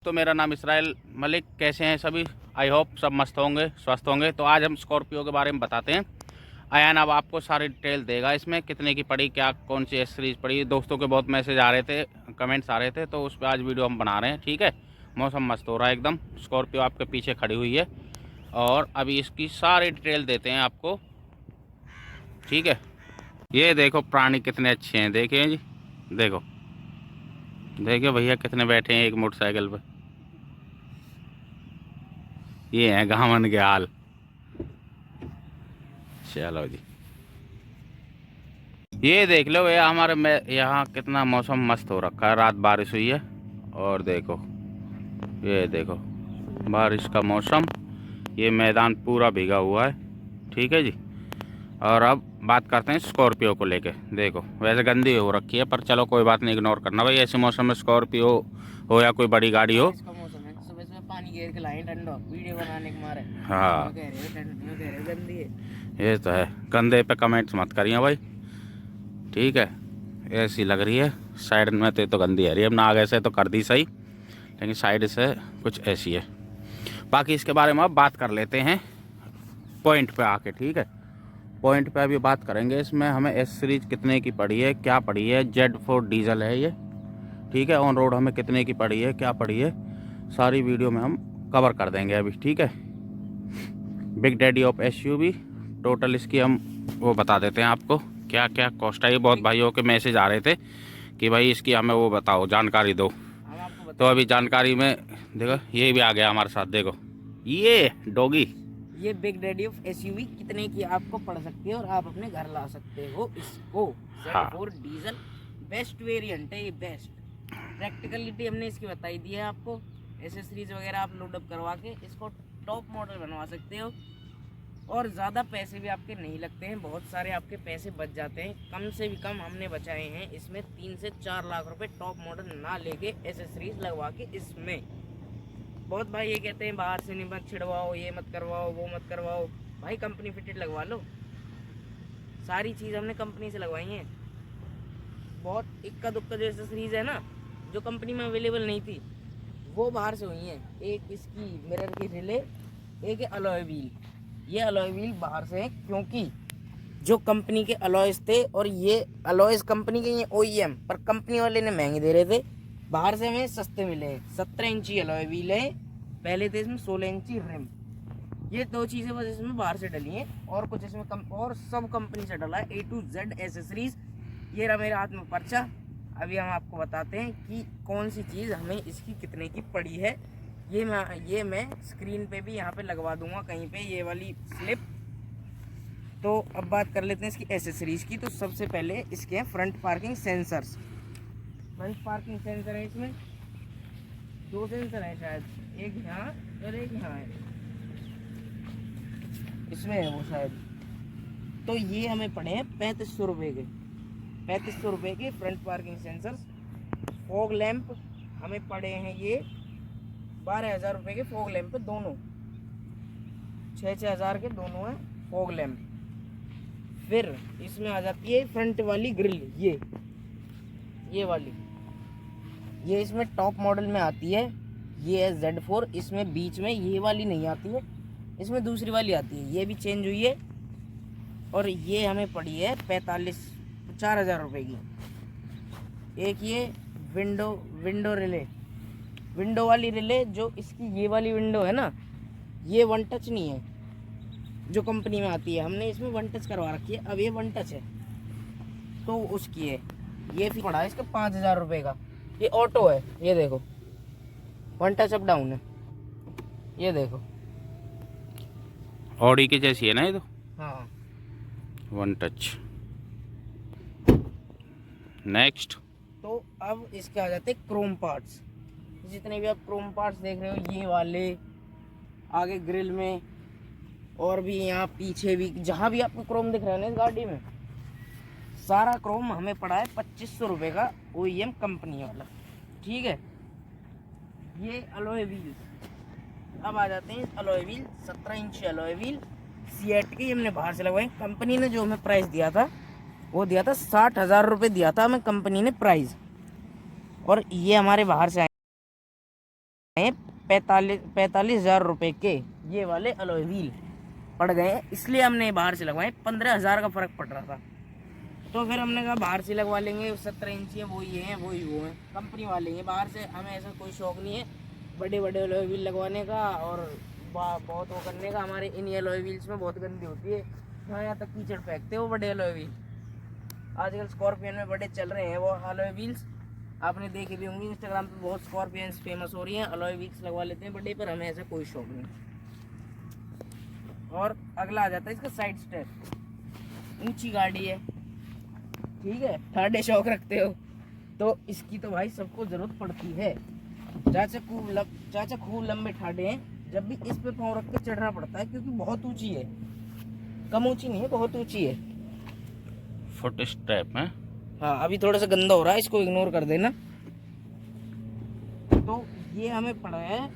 तो मेरा नाम इसराइल मलिक। कैसे हैं सभी? आई होप सब मस्त होंगे, स्वस्थ होंगे। तो आज हम स्कॉर्पियो के बारे में बताते हैं। अयान अब आपको सारी डिटेल देगा, इसमें कितने की पड़ी, क्या कौन सी एस सीरीज पड़ी। दोस्तों के बहुत मैसेज आ रहे थे, कमेंट्स आ रहे थे, तो उस पर आज वीडियो हम बना रहे हैं। ठीक है, मौसम मस्त हो रहा है एकदम। स्कॉर्पियो आपके पीछे खड़ी हुई है और अभी इसकी सारी डिटेल देते हैं आपको। ठीक है, ये देखो प्राणी कितने अच्छे हैं, देखिए जी, देखो देखिए भैया कितने बैठे हैं एक मोटरसाइकिल पर। ये है घामन के हाल। चलो जी, ये देख लो भैया हमारे में यहाँ कितना मौसम मस्त हो रखा है। रात बारिश हुई है और देखो, ये देखो बारिश का मौसम, ये मैदान पूरा भीगा हुआ है। ठीक है जी, और अब बात करते हैं स्कॉर्पियो को लेके। देखो वैसे गंदी हो रखी है, पर चलो कोई बात नहीं, इग्नोर करना भाई। ऐसे मौसम में स्कॉर्पियो हो या कोई बड़ी गाड़ी हो, सुबह सुबह पानी घेर के लाए ठंडो वीडियो बनाने के मारे। हाँ गंदी है। ये तो है। गंदे पे कमेंट्स मत करिए भाई, ठीक है। ऐसी लग रही है साइड में तो गंदी है रही है। अब ना आगे से तो कर दी सही, लेकिन साइड से कुछ ऐसी है। बाकी इसके बारे में अब बात कर लेते हैं पॉइंट पे आके। ठीक है, पॉइंट पे अभी बात करेंगे। इसमें हमें एस सीरीज कितने की पड़ी है, क्या पड़ी है। Z4 डीजल है ये, ठीक है। ऑन रोड हमें कितने की पड़ी है, क्या पड़ी है, सारी वीडियो में हम कवर कर देंगे अभी। ठीक है, big daddy of SUV total इसकी हम वो बता देते हैं आपको, क्या क्या कॉस्ट है। बहुत भाइयों के मैसेज आ रहे थे कि भाई इसकी हमें वो बताओ, जानकारी दो। तो अभी जानकारी में देखो, ये भी आ गया हमारे साथ। देखो ये डॉगी, ये बिग डैडी ऑफ SUV कितने की आपको पड़ सकती है और आप अपने घर ला सकते हो इसको। Z4 डीजल बेस्ट वेरिएंट है ये, बेस्ट। प्रैक्टिकलिटी हमने इसकी बताई दी है आपको। एसेसरीज वगैरह आप लोडअप करवा के इसको टॉप मॉडल बनवा सकते हो और ज़्यादा पैसे भी आपके नहीं लगते हैं। बहुत सारे आपके पैसे बच जाते हैं। कम से भी कम हमने बचाए हैं इसमें 3 से 4 लाख रुपए टॉप मॉडल ना लेके एसेसरीज लगवा के इसमें। बहुत भाई ये कहते हैं बाहर से नहीं मत छिड़वाओ, ये मत करवाओ, वो मत करवाओ। भाई कंपनी फिटेड लगवा लो। सारी चीज़ हमने कंपनी से लगवाई है। बहुत इक्का दुक्का जो एसेसरीज है ना, जो कंपनी में अवेलेबल नहीं थी, वो बाहर से हुई हैं। एक इसकी मिरर की रिले, एक अलॉय व्हील। ये अलॉय व्हील बाहर से है क्योंकि जो कंपनी के अलॉयस थे, और ये अलॉयस कंपनी के, ये OEM पर कंपनी वाले ने महंगे दे रहे थे, बाहर से हमें सस्ते मिले हैं। 17 इंची अलॉय व्हील है, पहले थे इसमें 16 इंची रिम। ये दो चीज़ें बस इसमें बाहर से डली हैं और कुछ इसमें और सब कंपनी से डला है। A to Z accessories. ये रहा मेरे हाथ में पर्चा। अभी हम आपको बताते हैं कि कौन सी चीज़ हमें इसकी कितने की पड़ी है। ये मैं स्क्रीन पे भी यहाँ पे लगवा दूंगा कहीं पे, ये वाली स्लिप। तो अब बात कर लेते हैं इसकी एसेसरीज की। तो सबसे पहले इसके हैं front parking sensors. Front parking sensor है इसमें, 2 सेंसर है शायद, एक यहाँ और एक यहाँ है, इसमें है वो शायद। तो ये हमें पड़े हैं 3500 रुपये के। 3500 रुपये के front parking sensors. Fog lamp हमें पड़े हैं ये 12,000 रुपये के। फॉग लैंप दोनों 6-6 हज़ार के दोनों हैं फॉग लैंप। फिर इसमें आ जाती है फ्रंट वाली ग्रिल, ये वाली, ये इसमें टॉप मॉडल में आती है। ये है Z4। इसमें बीच में ये वाली नहीं आती है, इसमें दूसरी वाली आती है। ये भी चेंज हुई है और ये हमें पड़ी है 4,000 रुपये की। एक ये विंडो रिले, विंडो वाली रिले, जो इसकी ये वाली विंडो है ना, ये 1 टच नहीं है जो कंपनी में आती है। हमने इसमें 1 टच करवा रखी है, अब ये 1 टच है तो उसकी है। ये भी पड़ा है इसका 5,000 रुपये का। ये ऑटो है, ये देखो 1 टच अप डाउन है, ये देखो ऑडी की जैसी है ना ये तो। हाँ, 1 टच। नेक्स्ट, तो अब इसके आ जाते हैं क्रोम पार्ट्स। जितने भी आप क्रोम पार्ट्स देख रहे हो, ये वाले आगे ग्रिल में और भी यहाँ पीछे भी, जहाँ भी आपको क्रोम दिख रहा है ना इस गाड़ी में, सारा क्रोम हमें पड़ा है 2500 रुपये का, OEM कंपनी वाला। ठीक है, ये अलॉय व्हील। अब आ जाते हैं alloy wheel. 17 inch alloy wheel CEAT की हमने बाहर से लगवाई। कंपनी ने जो हमें प्राइस दिया था, वो दिया था 60,000 रुपये दिया था हमें कंपनी ने प्राइस, और ये हमारे बाहर से हैं 45,000 रुपए के ये वाले अलॉय व्हील पड़ गए, इसलिए हमने बाहर से लगवाए। 15,000 का फ़र्क पड़ रहा था, तो फिर हमने कहा बाहर से लगवा लेंगे। 17 इंच है, वो ये हैं, वो ही वो हैं, कंपनी वाले हैं। बाहर से हमें ऐसा कोई शौक नहीं है बड़े बड़े अलॉय व्हील लगवाने का और बहुत वो करने का। हमारे इन अलॉय व्हील्स में बहुत गंदी होती है, यहाँ तक कीचड़ फेंकते हैं वो बड़े अलॉय व्हील। आजकल स्कॉर्पियन में बड़े चल रहे हैं वो अलॉय व्हील्स, आपने देखे भी होंगे इंस्टाग्राम पे, बहुत स्कॉर्पियंस फेमस हो रही हैं, अलॉय व्हील्स लगवा लेते हैं बड़े, पर हमें ऐसा कोई शौक नहीं। और अगला आ जाता है इसका साइड स्टेप। ऊंची गाड़ी है, ठीक है, ठाडे शौक रखते हो तो इसकी तो भाई सबको जरूरत पड़ती है। चाचा खूब लंबे ठाडे हैं, जब भी इस पे पाँव रख के चढ़ना पड़ता है क्योंकि बहुत ऊंची है, कम ऊंची नहीं है, बहुत ऊंची है। फुट स्टेप है। हाँ, अभी थोड़ा सा गंदा हो रहा है, इसको इग्नोर कर देना। तो ये हमें पड़ा है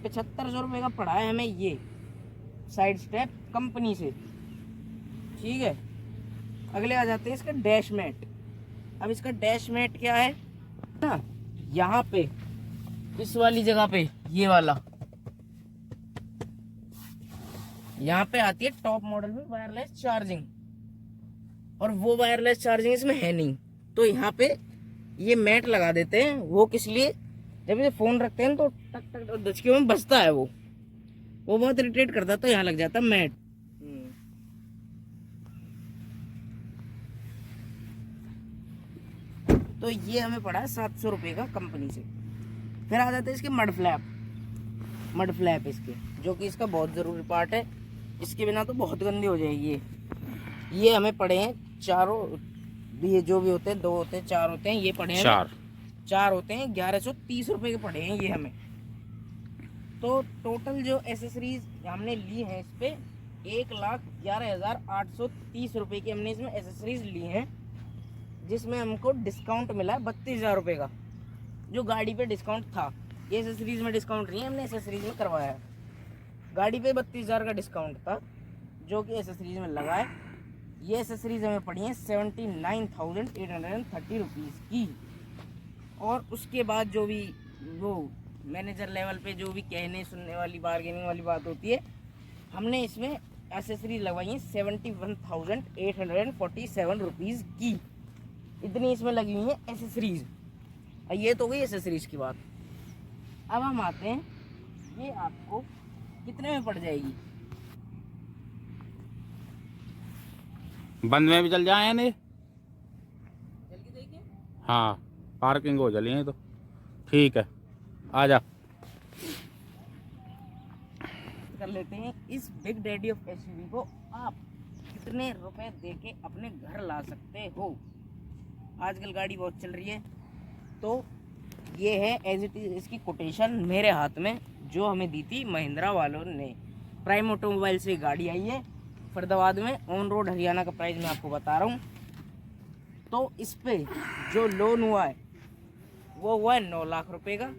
7500 रुपये का पड़ा है हमें ये साइड स्टेप कंपनी से, ठीक है। अगले आ जाते हैं इसका डैश मैट। अब इसका डैश मैट क्या है ना, यहाँ पे इस वाली जगह पे ये वाला, यहाँ पे आती है टॉप मॉडल में वायरलेस चार्जिंग, और वो वायरलेस चार्जिंग इसमें है नहीं, तो यहाँ पे ये मैट लगा देते हैं। वो किस लिए, जब इसे फोन रखते हैं तो टक टक दचकियों में बजता है, वो बहुत इरिटेट करता है, तो यहाँ लग जाता है मैट। तो ये हमें पड़ा है 700 रुपये का कंपनी से। फिर आ जाते हैं इसके मड फ्लैप इसके, जो कि इसका बहुत ज़रूरी पार्ट है, इसके बिना तो बहुत गंदी हो जाएगी। ये हमें पड़े हैं चारों, ये जो भी होते हैं, 2 होते हैं, 4 होते हैं, ये पड़े हैं चार होते हैं, 1130 रुपये के पड़े हैं ये हमें। तो टोटल जो एसेसरीज हमने ली हैं इस पे 1,11,830 रुपये की हमने इसमें एसेसरीज ली हैं, जिसमें हमको डिस्काउंट मिला है 32,000 रुपये का, जो गाड़ी पे डिस्काउंट था। ये एसेसरीज में डिस्काउंट नहीं है, हमने एसेसरीज में करवाया है। गाड़ी पे 32,000 का डिस्काउंट था जो कि एसेसरीज में लगा है। ये एसेसरीज हमें पड़ी हैं 79,830 रुपीज़ की। और उसके बाद जो भी वो मैनेजर लेवल पे जो भी कहने सुनने वाली बार्गेनिंग वाली बात होती है, हमने इसमें एसेसरीज लगवाई हैं 71,847 रुपीज़ की। इतनी इसमें लगी हुई है एसेसरीज। ये तो गई एसेसरीज की बात। अब हम आते हैं, ये आपको कितने में पड़ जाएगी। बंद में भी चल जाए नहीं, जल्दी देखिए। हाँ, पार्किंग हो चली है तो ठीक है, आ जा। कर लेते हैं इस बिग डैडी ऑफ एसयूवी को आप कितने रुपए देके अपने घर ला सकते हो। आजकल गाड़ी बहुत चल रही है, तो ये है एज इट इज इसकी कोटेशन मेरे हाथ में, जो हमें दी थी महिंद्रा वालों ने। प्राइम ऑटोमोबाइल से गाड़ी आई है फरीदाबाद में, ऑन रोड हरियाणा का प्राइस मैं आपको बता रहा हूँ। तो इस पे जो लोन हुआ है वो हुआ है 9 लाख रुपए का।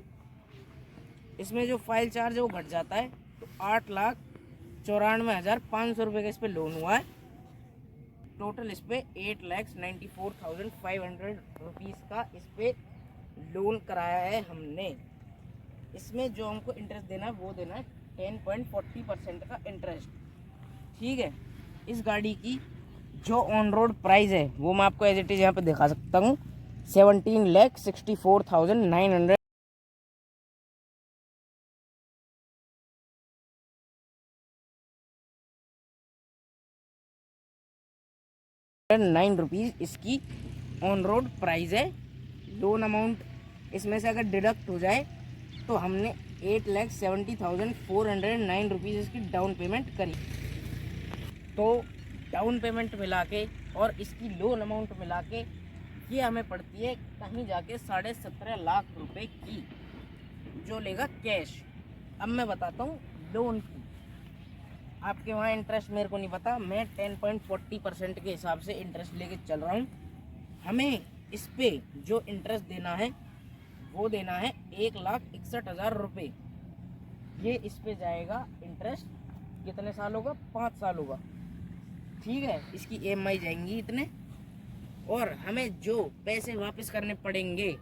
इसमें जो फाइल चार्ज है वो घट जाता है, तो 8,94,500 रुपये का इस पे लोन हुआ है। टोटल इस पे 8,94,500 रुपीज़ का इस पे लोन कराया है हमने। इसमें जो हमको इंटरेस्ट देना है वो देना है 10.40% का इंटरेस्ट, ठीक है। इस गाड़ी की जो ऑन रोड प्राइस है वो मैं आपको एज इट इज़ यहाँ पे दिखा सकता हूँ, 17,64,900 9 रुपीज़ इसकी ऑन रोड प्राइस है। लोन अमाउंट इसमें से अगर डिडक्ट हो जाए तो हमने 8,70,409 रुपीज़ इसकी डाउन पेमेंट करी। तो डाउन पेमेंट मिला के और इसकी लोन अमाउंट मिला के ये हमें पड़ती है कहीं जाके 17.5 लाख रुपए की, जो लेगा कैश। अब मैं बताता हूँ लोन की, आपके वहाँ इंटरेस्ट मेरे को नहीं पता, मैं 10.40% के हिसाब से इंटरेस्ट लेके चल रहा हूँ। हमें इस पे जो इंटरेस्ट देना है वो देना है 1,61,000 रुपये। ये इस पे जाएगा इंटरेस्ट, कितने साल होगा, 5 साल होगा, ठीक है। इसकी EMI जाएंगी इतने, और हमें जो पैसे वापस करने पड़ेंगे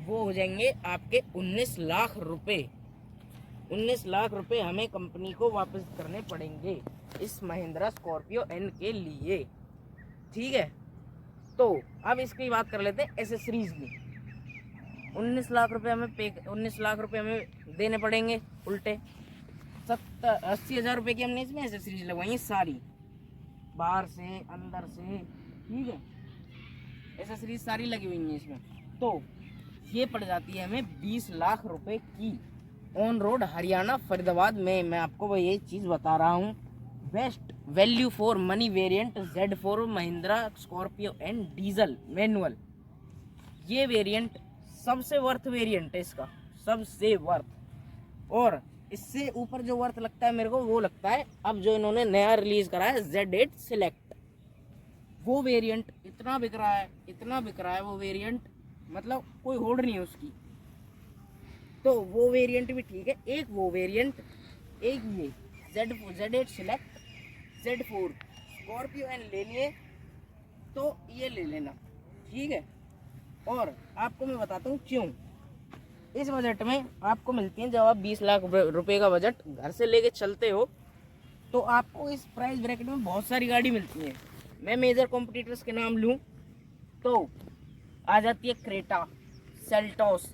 वो हो जाएंगे आपके 19 लाख रुपए। 19 लाख रुपए हमें कंपनी को वापस करने पड़ेंगे इस महिंद्रा स्कॉर्पियो एन के लिए। ठीक है, तो अब इसकी बात कर लेते हैं एसेसरीज की। 19 लाख रुपए हमें 19 लाख रुपए हमें देने पड़ेंगे उल्टे। 80,000 रुपए की हमने इसमें एसेसरीज लगवाई है सारी, बाहर से अंदर से। ठीक है, एसेसरीज सारी लगी हुई हैं इसमें। तो ये पड़ जाती है हमें 20 लाख रुपए की ऑन रोड हरियाणा फरीदाबाद में। मैं आपको ये चीज़ बता रहा हूँ, best value for money variant Z4 Mahindra Scorpio and diesel manual. ये वेरिएंट सबसे वर्थ वेरिएंट है इसका, सबसे वर्थ। और इससे ऊपर जो वर्थ लगता है मेरे को वो लगता है अब जो इन्होंने नया रिलीज करा है Z8 सिलेक्ट। वो वेरिएंट इतना बिक रहा है, इतना बिक रहा है वो वेरिएंट, मतलब कोई होड़ नहीं है उसकी। तो वो वेरिएंट भी ठीक है। एक वो वेरिएंट, एक ये Z8 select, Z4 Scorpio N ले लिए तो ये ले लेना। ठीक है, और आपको मैं बताता हूँ क्यों इस बजट में आपको मिलती है। जब आप 20 लाख रुपए का बजट घर से लेके चलते हो तो आपको इस प्राइस ब्रैकेट में बहुत सारी गाड़ी मिलती है। मैं मेजर कॉम्पिटिटर्स के नाम लूँ तो आ जाती है क्रेटा, सेल्टोस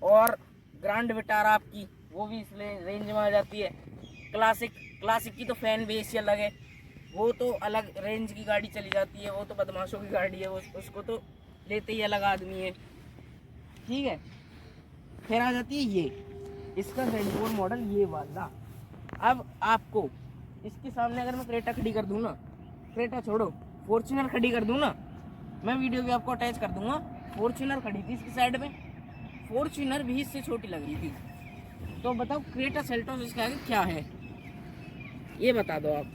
और ग्रैंड विटारा आपकी, वो भी इस रेंज में आ जाती है। क्लासिक की तो फैन बेस ही अलग है, वो तो अलग रेंज की गाड़ी चली जाती है, वो तो बदमाशों की गाड़ी है, उसको तो लेते ही अलग आदमी है। ठीक है, फिर आ जाती है ये इसका Z4 मॉडल, ये वाला। अब आपको इसके सामने अगर मैं क्रेटा खड़ी कर दूँ ना, क्रेटा छोड़ो फॉर्च्यूनर खड़ी कर दूँ ना, मैं वीडियो भी आपको अटैच कर दूंगा। फॉर्च्यूनर खड़ी थी इसकी साइड में, फॉर्च्यूनर भी इससे छोटी लग रही थी। तो बताओ क्रेटा सेल्टोस इसके आगे क्या है, ये बता दो आप।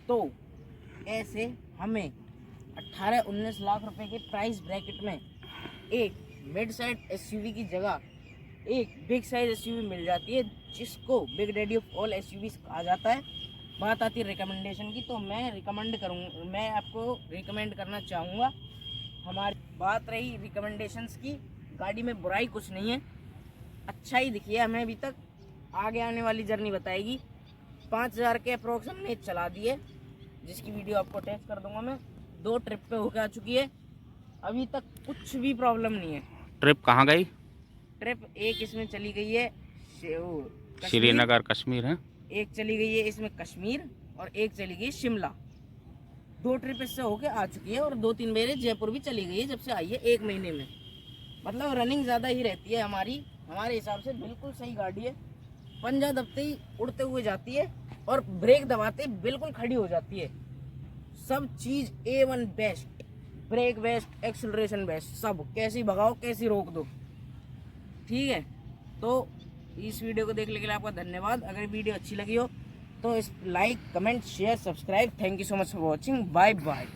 तो ऐसे हमें 18-19 लाख रुपए के प्राइस ब्रैकेट में एक मिड साइड एसयूवी की जगह एक बिग साइज एसयूवी मिल जाती है, जिसको big daddy of all SUV कहा जाता है। बात आती है रिकमेंडेशन की, तो मैं आपको रिकमेंड करना चाहूँगा। हमारी बात रही रिकमेंडेशंस की, गाड़ी में बुराई कुछ नहीं है, अच्छा ही दिखी है हमें अभी तक। आगे आने वाली जर्नी बताएगी। 5,000 के अप्रोक्स हमने चला दिए, जिसकी वीडियो आपको अटैच कर दूंगा मैं। 2 ट्रिप पे होकर आ चुकी है, अभी तक कुछ भी प्रॉब्लम नहीं है। ट्रिप कहाँ गई? ट्रिप एक इसमें चली गई है श्रीनगर कश्मीर है, एक चली गई है इसमें कश्मीर, और एक चली गई शिमला। 2 ट्रिप इससे होके आ चुकी है, और 2-3 मेरे जयपुर भी चली गई है जब से आई है 1 महीने में। मतलब रनिंग ज़्यादा ही रहती है हमारे हिसाब से। बिल्कुल सही गाड़ी है, पंजा दबते ही उड़ते हुए जाती है, और ब्रेक दबाते ही बिल्कुल खड़ी हो जाती है। सब चीज़ A1 best, brake best, acceleration best, सब। कैसी भगाओ कैसी रोक दो। ठीक है, तो इस वीडियो को देखने के लिए आपका धन्यवाद। अगर वीडियो अच्छी लगी हो तो इस like, comment, share, subscribe. Thank you so much for watching. Bye bye.